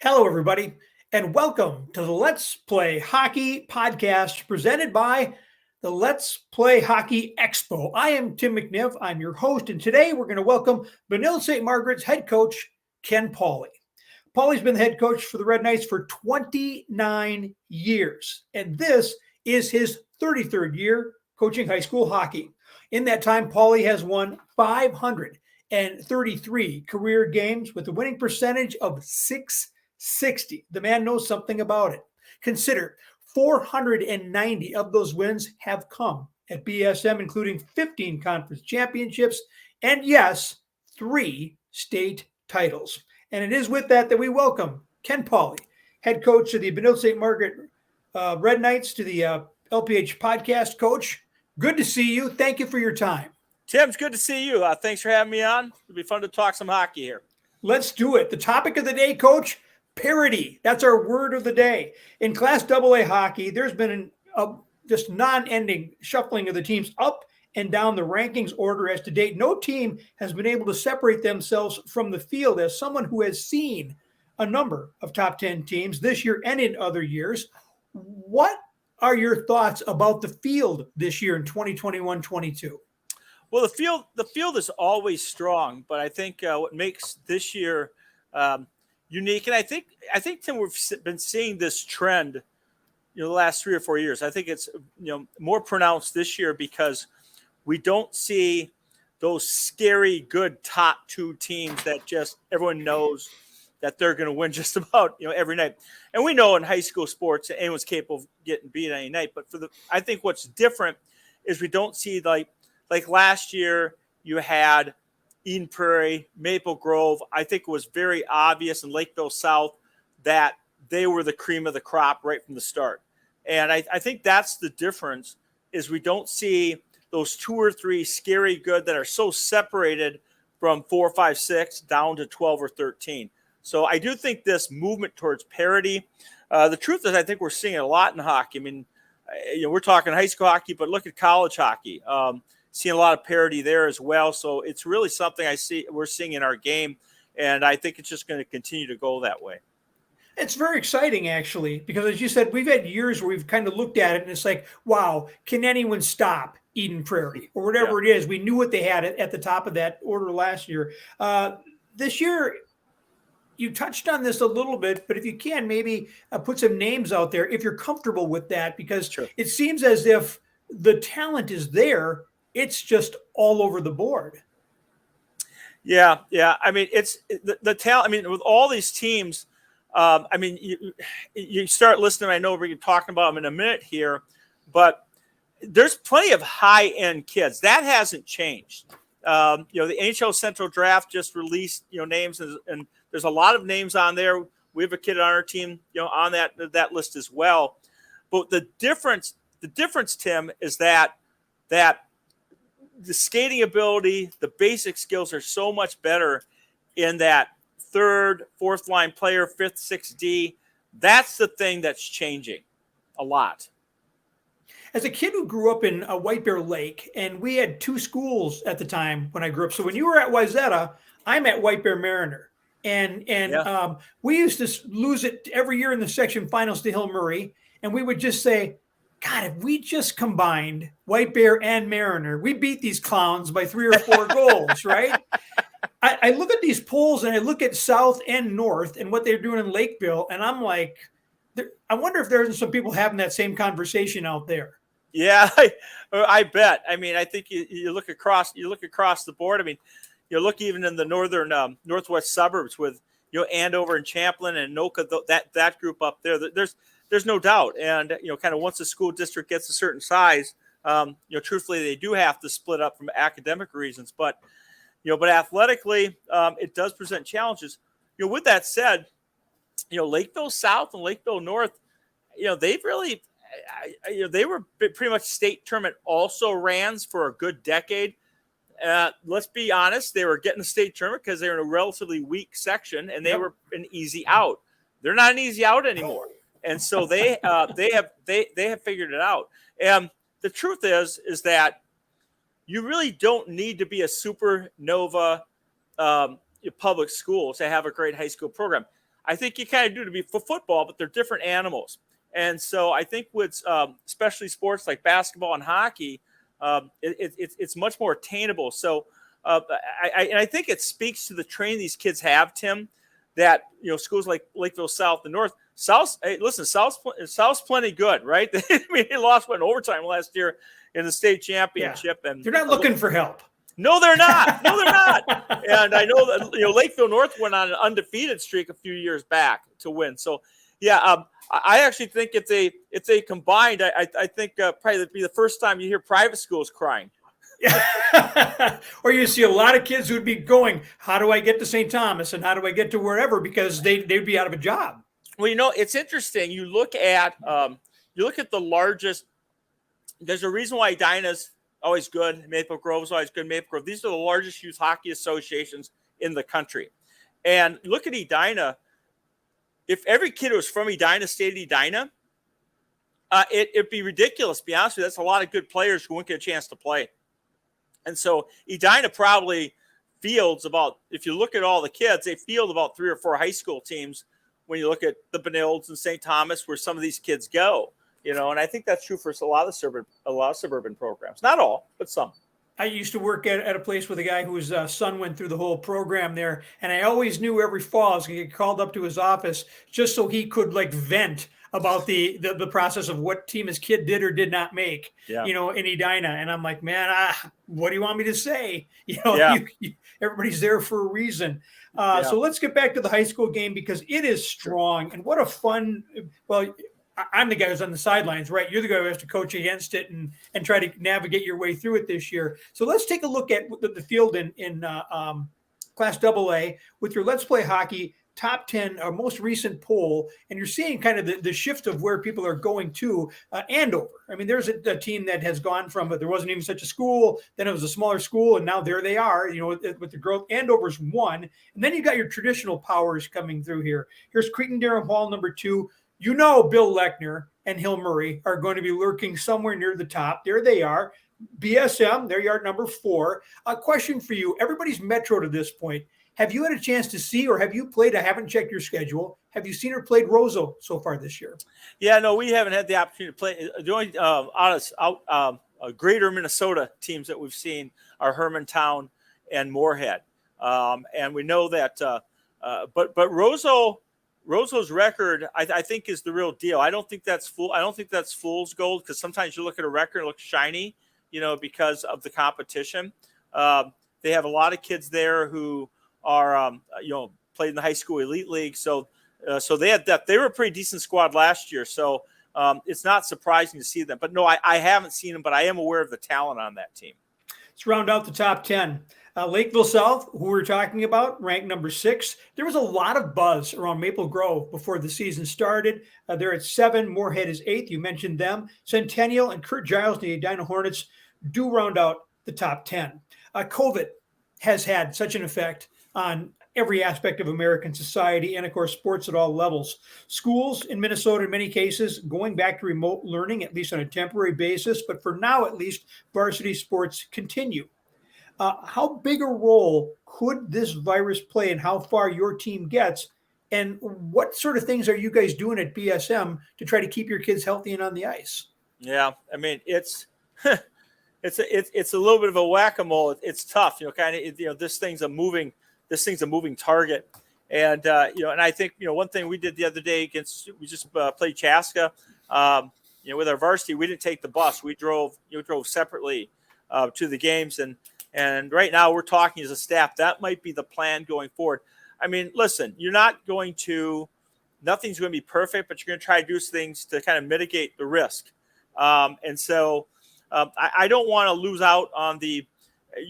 Hello, everybody, and welcome to the Let's Play Hockey podcast presented by the Let's Play Hockey Expo. I am Tim McNiff. I'm your host, and today we're going to welcome Benilde-St. Margaret's head coach, Ken Pauly. Pauly's been the head coach for the Red Knights for 29 years, and this is his 33rd year coaching high school hockey. In that time, Pauly has won 533 career games with a winning percentage of .660. The man knows something about it. Consider 490 of those wins have come at BSM, including 15 conference championships and, yes, 3 state titles. And it is with that we welcome Ken Pauly, head coach of the Benilde-St. Margaret Red Knights, to the LPH Podcast. Coach, good to see you. Thank you for your time. Tim, it's good to see you. Thanks for having me on. It'll be fun to talk some hockey here. Let's do it. The topic of the day, Coach, parity. That's our word of the day. In Class AA hockey, there's been a just non-ending shuffling of the teams up and down the rankings order as to date. No team has been able to separate themselves from the field. As someone who has seen a number of top 10 teams this year and in other years, what are your thoughts about the field this year in 2021-22? Well, the field is always strong, but I think what makes this year unique, and I think Tim, we've been seeing this trend, the last 3 or 4 years. I think it's more pronounced this year because we don't see those scary good top 2 teams that just everyone knows that they're going to win just about every night. And we know in high school sports anyone's capable of getting beat any night. But I think what's different is we don't see like last year you had Eden Prairie, Maple Grove. I think it was very obvious in Lakeville South that they were the cream of the crop right from the start. And I think that's the difference, is we don't see those 2 or 3 scary good that are so separated from 4, 5, 6 down to 12 or 13. So I do think this movement towards parity, the truth is I think we're seeing it a lot in hockey. I mean, we're talking high school hockey, but look at college hockey. Seeing a lot of parity there as well. So it's really something we're seeing in our game, and I think it's just going to continue to go that way. It's very exciting, actually, because as you said, we've had years where we've kind of looked at it and it's like, wow, can anyone stop Eden Prairie or whatever it is? We knew what they had at the top of that order last year. This year, you touched on this a little bit, but if you can, maybe put some names out there if you're comfortable with that, because It seems as if the talent is there. It's just all over the board. Yeah. I mean, it's the talent. I mean, with all these teams, I mean, you start listening. I know we're talking about them in a minute here, but there's plenty of high-end kids. That hasn't changed. The NHL Central Draft just released, names, and there's a lot of names on there. We have a kid on our team, on that list as well. But the difference, Tim, is that the skating ability, the basic skills are so much better in that 3rd, 4th line player, 5th, 6th D. That's the thing that's changing a lot. As a kid who grew up in White Bear Lake, and we had 2 schools at the time when I grew up. So when you were at Wayzata, I'm at White Bear Mariner. And we used to lose it every year in the section finals to Hill Murray. And we would just say, God, if we just combined White Bear and Mariner, we beat these clowns by 3 or 4 goals, right? I look at these polls and I look at South and North and what they're doing in Lakeville, and I'm like, I wonder if there's some people having that same conversation out there. Yeah, I bet. I mean, I think you look across the board. I mean, you look even in the northern northwest suburbs with Andover and Champlin and Anoka, that group up there. There's no doubt. And kind of once the school district gets a certain size, truthfully they do have to split up from academic reasons. But athletically, it does present challenges. With that said, Lakeville South and Lakeville North, they've really, they were pretty much state tournament also rans for a good decade. Let's be honest, they were getting the state tournament because they were in a relatively weak section, and they were an easy out. They're not an easy out anymore, and so they have figured it out. And the truth is that you really don't need to be a supernova public school to have a great high school program. I think you kind of do to be for football, but they're different animals. And so I think with especially sports like basketball and hockey, it's much more attainable. So I think it speaks to the training these kids have, Tim, that, schools like Lakeville South and North. South's plenty good, right? I mean, they lost in overtime last year in the state championship. Yeah. And they're not looking for help. No, they're not. No, they're not. And I know that Lakeville North went on an undefeated streak a few years back to win. So, yeah, I actually think if they combined, I think probably it'd be the first time you hear private schools crying. Or you see a lot of kids who'd be going, how do I get to St. Thomas and how do I get to wherever, because they'd be out of a job. Well, it's interesting. You look at the largest. There's a reason why Edina's always good. Maple Grove's always good. Maple Grove. These are the largest youth hockey associations in the country. And look at Edina. If every kid was from Edina, stayed at Edina, it'd be ridiculous, to be honest with you. That's a lot of good players who wouldn't get a chance to play. And so Edina probably fields about, if you look at all the kids, they field about 3 or 4 high school teams when you look at the Benildes and St. Thomas, where some of these kids go. And I think that's true for a lot of suburban programs. Not all, but some. I used to work at a place with a guy whose son went through the whole program there. And I always knew every fall I was going to get called up to his office just so he could vent about the process of what team his kid did or did not make, in Edina. And I'm like, man, what do you want me to say? Everybody's there for a reason. So let's get back to the high school game, because it is strong. And what a fun, I'm the guy who's on the sidelines, right? You're the guy who has to coach against it and try to navigate your way through it this year. So let's take a look at the field in Class AA with your Let's Play Hockey top 10, our most recent poll, and you're seeing kind of the shift of where people are going to Andover. I mean, there's a team that has gone from, there wasn't even such a school, then it was a smaller school, and now there they are, with the growth. Andover's 1, and then you got your traditional powers coming through here. Here's Cretin-Derham Hall, number 2. Bill Lechner and Hill Murray are going to be lurking somewhere near the top. There they are. BSM, there you are, number 4. A question for you. Everybody's Metro to this point. Have you had a chance to see, or have you played? I haven't checked your schedule. Have you seen or played Roseau so far this year? Yeah, no, we haven't had the opportunity to play. The only greater Minnesota teams that we've seen are Hermantown and Moorhead. And we know that, but Roseau's record, I think, is the real deal. I don't think that's fool's gold, because sometimes you look at a record and it looks shiny, because of the competition. They have a lot of kids there who are, played in the high school elite league. So they had depth. They were a pretty decent squad last year. So it's not surprising to see them. But no, I haven't seen them, but I am aware of the talent on that team. Let's round out the top 10. Lakeville South, who we're talking about, ranked number 6. There was a lot of buzz around Maple Grove before the season started. They're at 7. Moorhead is 8th. You mentioned them. Centennial and Kurt Giles, the Edina Hornets, do round out the top 10. COVID has had such an effect on every aspect of American society and, of course, sports at all levels. Schools in Minnesota, in many cases, going back to remote learning, at least on a temporary basis. But for now, at least, varsity sports continue. How big a role could this virus play in how far your team gets? And what sort of things are you guys doing at BSM to try to keep your kids healthy and on the ice? Yeah, I mean, it's a little bit of a whack-a-mole. It's tough, this thing's a moving target. And, and I think, one thing we did the other day we just played Chaska, with our varsity. We didn't take the bus. We drove separately to the games. And right now we're talking as a staff, that might be the plan going forward. I mean, listen, nothing's going to be perfect, but you're going to try to do things to kind of mitigate the risk. And so I don't want to lose out on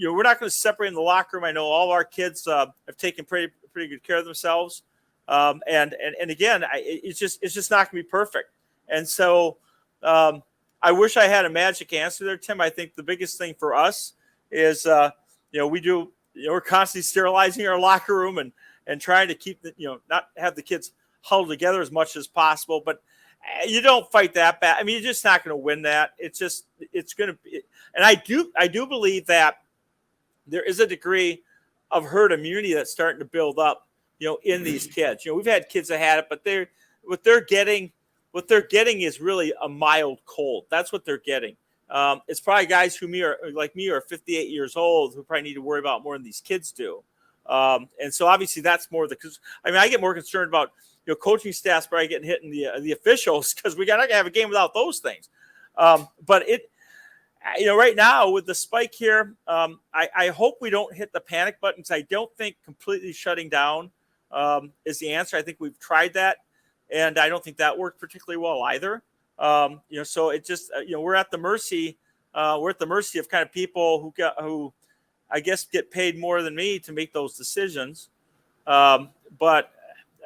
we're not going to separate in the locker room. I know all of our kids have taken pretty good care of themselves. And again, it's just not going to be perfect. And so I wish I had a magic answer there, Tim. I think the biggest thing for us is, we're constantly sterilizing our locker room and trying to keep not have the kids huddled together as much as possible. But you don't fight that bad. I mean, you're just not going to win that. It's going to be, and I do believe that there is a degree of herd immunity that's starting to build up in these kids. We've had kids that had it, but what they're getting is really a mild cold. That's what they're getting. It's probably guys who like me are 58 years old who probably need to worry about more than these kids do. And so obviously that's more I get more concerned about coaching staffs probably getting hit in the officials, because we're not going to have a game without those things. But right now with the spike here, I hope we don't hit the panic button, because I don't think completely shutting down is the answer. I think we've tried that, and I don't think that worked particularly well either. So it just we're at the mercy of kind of people who I guess get paid more than me to make those decisions. But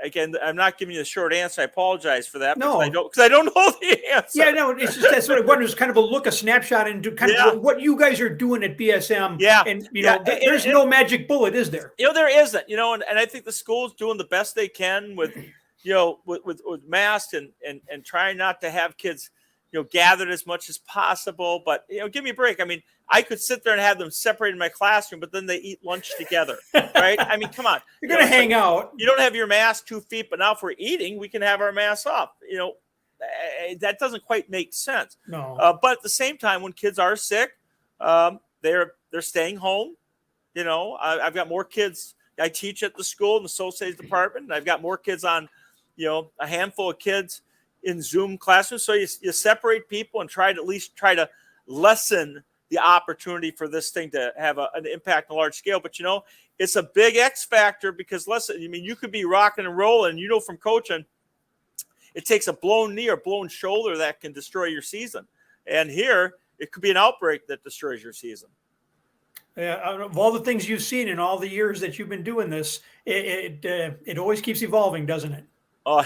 again, I'm not giving you the short answer. I apologize for that. No, because I don't know the answer. Yeah, no, it's just that's what I wonder, is kind of a snapshot into kind of what you guys are doing at BSM. Yeah, and there's no magic bullet, is there? There isn't. And I think the school's doing the best they can with with masks and trying not to have kids gathered as much as possible. But give me a break. I mean, I could sit there and have them separated in my classroom, but then they eat lunch together, right? I mean, come on. You're going to hang out. You don't have your mask 2 feet, but now if we're eating, we can have our masks off. That doesn't quite make sense. No. But at the same time, when kids are sick, they're staying home. I've got more kids. I teach at the school in the social studies department, and I've got more kids on, a handful of kids in Zoom classrooms. So you separate people and try to lessen the opportunity for this thing to have an impact on a large scale. But, it's a big X factor, because you could be rocking and rolling, from coaching, it takes a blown knee or blown shoulder that can destroy your season. And here it could be an outbreak that destroys your season. Yeah, of all the things you've seen in all the years that you've been doing this, it always keeps evolving, doesn't it? Oh,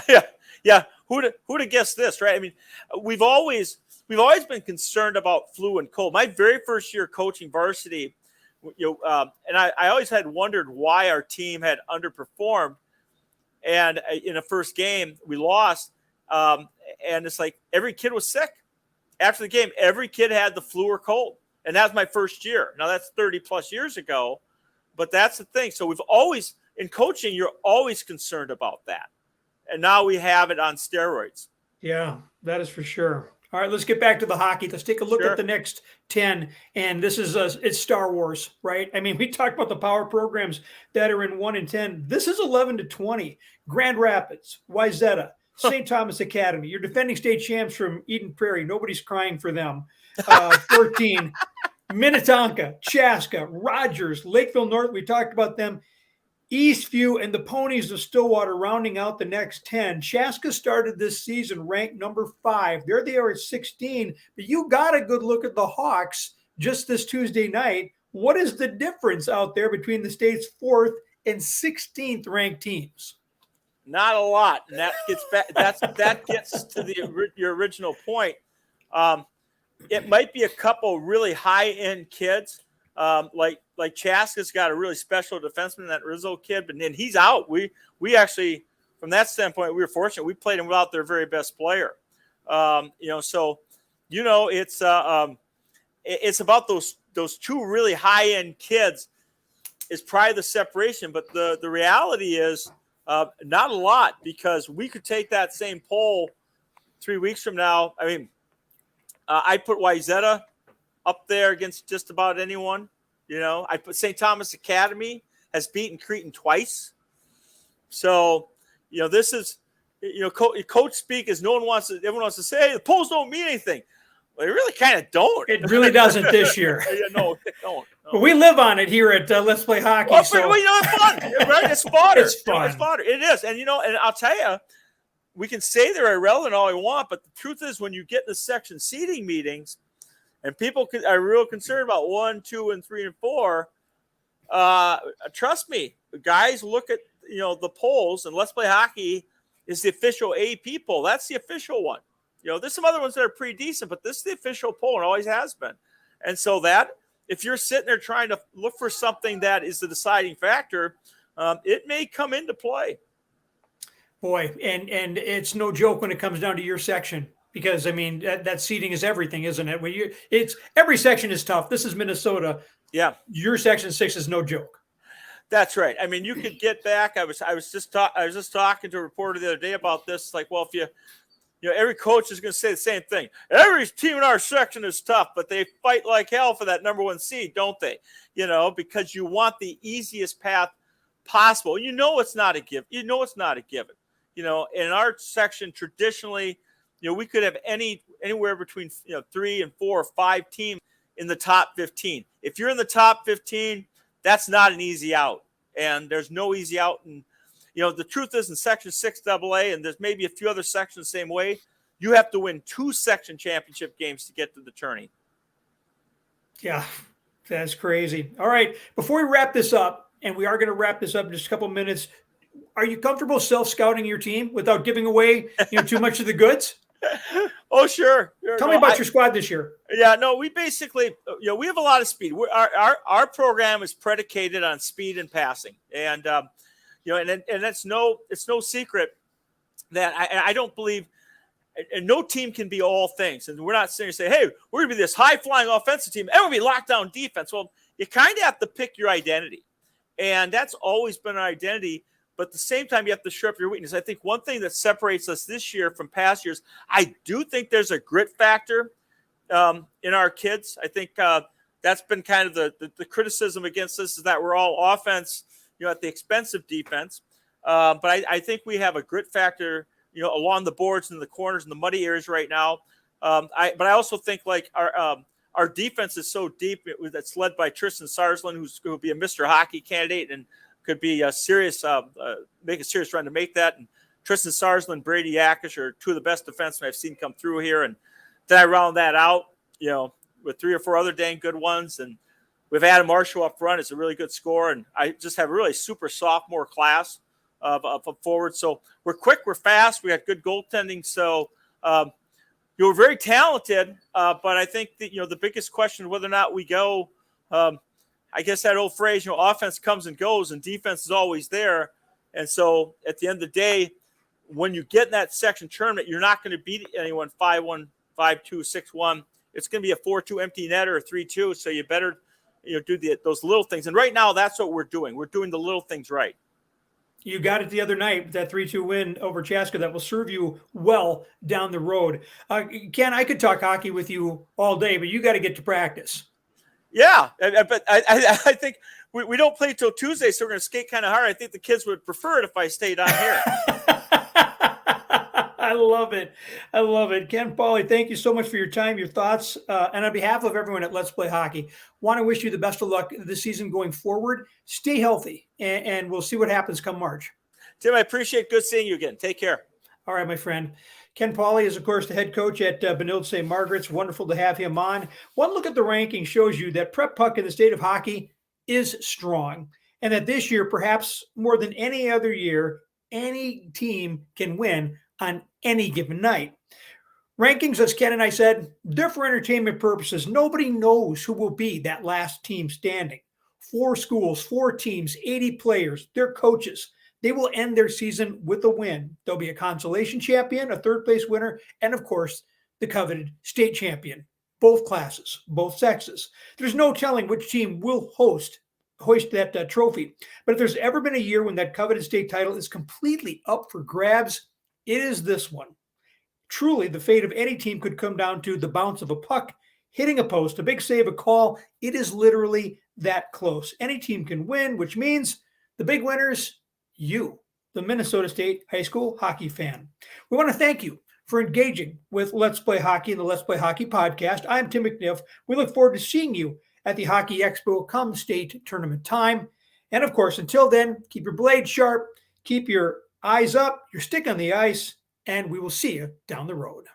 yeah. Who'd have guessed this, right? I mean, we've always been concerned about flu and cold. My very first year coaching varsity, and I always had wondered why our team had underperformed. And in the first game, we lost, and it's like every kid was sick. After the game, every kid had the flu or cold. And that was my first year. Now, that's 30 plus years ago, but that's the thing. So in coaching, you're always concerned about that. And now we have it on steroids. Yeah, that is for sure. All right, let's get back to the hockey. Let's take a look at the next 10. And this is it's Star Wars, right? I mean, we talked about the power programs that are in 1 and 10. This is 11 to 20. Grand Rapids, Wayzata, St. Thomas Academy. You're defending state champs from Eden Prairie. Nobody's crying for them. 13. Minnetonka, Chaska, Rogers, Lakeville North. We talked about them. Eastview and the Ponies of Stillwater rounding out the next 10. Chaska started this season ranked number 5. There they are at 16. But you got a good look at the Hawks just this Tuesday night. What is the difference out there between the state's 4th and 16th ranked teams? Not a lot. And that gets back. That gets to your original point. It might be a couple really high-end kids. Like Chaska's got a really special defenseman, that Rizzo kid, but then he's out. We actually, from that standpoint, we were fortunate. We played him without their very best player. It's about those two really high end kids is probably the separation. But the reality is not a lot, because we could take that same poll 3 weeks from now. I mean, I put Wayzata up there against just about anyone. I put St. Thomas Academy has beaten Cretin twice. So, this is, coach speak is everyone wants to say, hey, the polls don't mean anything. Well, they really kind of don't. It really doesn't this year. No, it don't. No. But we live on it here at Let's Play Hockey. Well, it's fun, right? It's fodder. It's fun. It's fodder. It is. And, and I'll tell you, we can say they're irrelevant all we want, but the truth is when you get in the section seating meetings, and people are real concerned about 1, 2, and 3, and 4. Trust me, guys look at the polls, and Let's Play Hockey is the official AP poll. That's the official one. There's some other ones that are pretty decent, but this is the official poll and always has been. And so that if you're sitting there trying to look for something that is the deciding factor, it may come into play. Boy, and it's no joke when it comes down to your section. Because, I mean, that seating is everything, isn't it? Every section is tough. This is Minnesota. Yeah. Your section 6 is no joke. That's right. I mean, you could get back. I was just talking to a reporter the other day about this. Like, well, if every coach is going to say the same thing. Every team in our section is tough, but they fight like hell for that number 1 seed, don't they? Because you want the easiest path possible. It's not a given. In our section, traditionally, we could have anywhere between 3 and 4 or 5 teams in the top 15. If you're in the top 15, that's not an easy out, and there's no easy out. And the truth is, in Section 6AA, and there's maybe a few other sections the same way, you have to win 2 section championship games to get to the tourney. Yeah, that's crazy. All right, before we wrap this up, and we are going to wrap this up in just a couple of minutes, are you comfortable self-scouting your team without giving away too much of the goods? Oh, sure. Tell me about your squad this year. Yeah, no, we basically, we have a lot of speed. Our program is predicated on speed and passing, and and it's no secret that I don't believe, and no team can be all things. And we're not saying, hey, we're going to be this high-flying offensive team, and we'll be lockdown defense. Well, you kind of have to pick your identity, and that's always been our identity. But at the same time, you have to shore up your weakness. I think one thing that separates us this year from past years, I do think there's a grit factor in our kids. I think that's been kind of the criticism against us, is that we're all offense, at the expense of defense. But I think we have a grit factor, along the boards and the corners and the muddy areas right now. But I also think like our defense is so deep. That's led by Tristan Sarsland, who's going to be a Mr. Hockey candidate and could be a serious, make a serious run to make that. And Tristan Sarsland, Brady Yakish are 2 of the best defensemen I've seen come through here. And then I round that out, with 3 or 4 other dang good ones. And we've Adam Marshall up front. It's a really good scorer. And I just have a really super sophomore class of forward. So we're quick, we're fast, we got good goaltending. So we're very talented. But I think that, the biggest question is whether or not we go, I guess that old phrase, offense comes and goes and defense is always there. And so at the end of the day, when you get in that section tournament, you're not going to beat anyone 5-1, 5-2, 6-1. It's going to be a 4-2 empty net or a 3-2. So you better, do those little things. And right now, that's what we're doing. We're doing the little things right. You got it the other night, that 3-2 win over Chaska that will serve you well down the road. Ken, I could talk hockey with you all day, but you got to get to practice. Yeah, but I think we don't play till Tuesday, so we're going to skate kind of hard. I think the kids would prefer it if I stayed on here. I love it. Ken Pauly, thank you so much for your time, your thoughts. And on behalf of everyone at Let's Play Hockey, want to wish you the best of luck this season going forward. Stay healthy, and we'll see what happens come March. Tim, I appreciate it. Good seeing you again. Take care. All right, my friend. Ken Pauly is, of course, the head coach at Benilde-St. Margaret's. Wonderful to have him on. One look at the ranking shows you that prep puck in the state of hockey is strong, and that this year, perhaps more than any other year, any team can win on any given night. Rankings, as Ken and I said, they're for entertainment purposes. Nobody knows who will be that last team standing. 4 schools, 4 teams, 80 players, their coaches. They will end their season with a win. There'll be a consolation champion, a third-place winner, and, of course, the coveted state champion. Both classes, both sexes. There's no telling which team will hoist that trophy. But if there's ever been a year when that coveted state title is completely up for grabs, it is this one. Truly, the fate of any team could come down to the bounce of a puck, hitting a post, a big save, a call. It is literally that close. Any team can win, which means the big winners, you, the Minnesota State High School hockey fan. We want to thank you for engaging with Let's Play Hockey and the Let's Play Hockey podcast. I'm Tim McNiff. We look forward to seeing you at the Hockey Expo come state tournament time. And of course, until then, keep your blade sharp, keep your eyes up, your stick on the ice, and we will see you down the road.